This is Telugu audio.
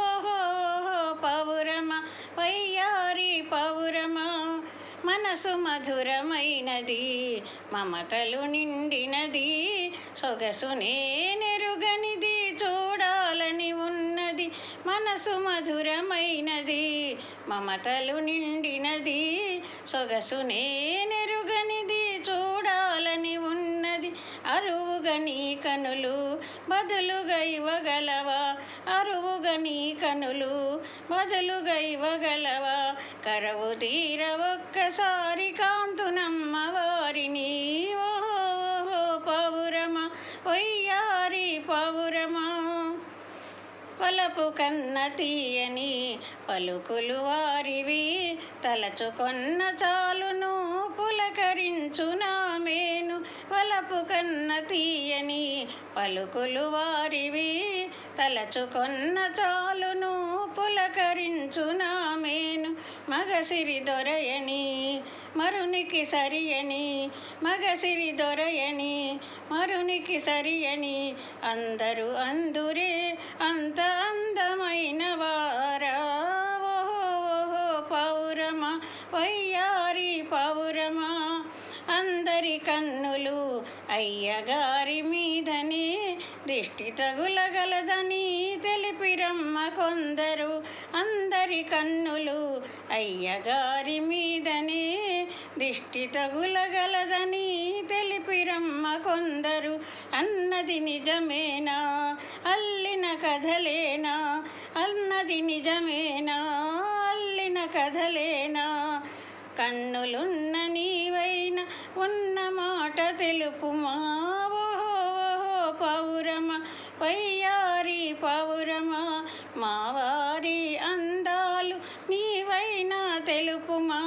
ఓహో పౌరమా వయ్యారి పౌరమా మనసు మధురమైనది మమతలు నిండినది సొగసునే నెరుగనిది చూడాలని ఉన్నది మనసు మధురమైనది మమతలు నిండినది సొగసునే నెరుగనిది చూడాలని ఉన్నది అరువుగా నీ కనులు బదులుగా ఇవ్వగలవా అరువుగా నీ కనులు బదులుగా ఇవ్వగలవా కరవు తీర ఒక్కసారి కాంతునమ్మ వారిని ఓహో పౌరమా వయ్యారి పౌరమా పలపు కన్న తీయని పలుకులు వారివి తలచుకొన్న చాలును పులకరించునా మేను వలపు కన్న తీయని పలుకులు వారివి తలచుకొన్న చాలును పులకరించునా మేను మగసిరి దొరయని మరునికి సరియని మగసిరి దొరయని మరునికి సరియని అందరూ అందురే అంత అందమైన వారా ఓహో పౌరమా వయ్యారి పౌరమా అందరి కన్నులు అయ్యగారి మీదనే దిష్టి తగులగలదని తెలిపిరమ్మ కొందరు అందరి కన్నులు అయ్యగారి మీదనే దిష్టి తగులగలదని తెలిపిరమ్మ కొందరు అన్నది నిజమేనా అల్లిన కథలేనా అన్నది నిజమేనా అల్లిన కథలేనా కన్నులున్న నీవైన ఉన్న మాట తెలుపుమా ఓహో పౌరమా వయ్యారి పౌరమా మా వారి అందాలు నీవైనా తెలుపుమా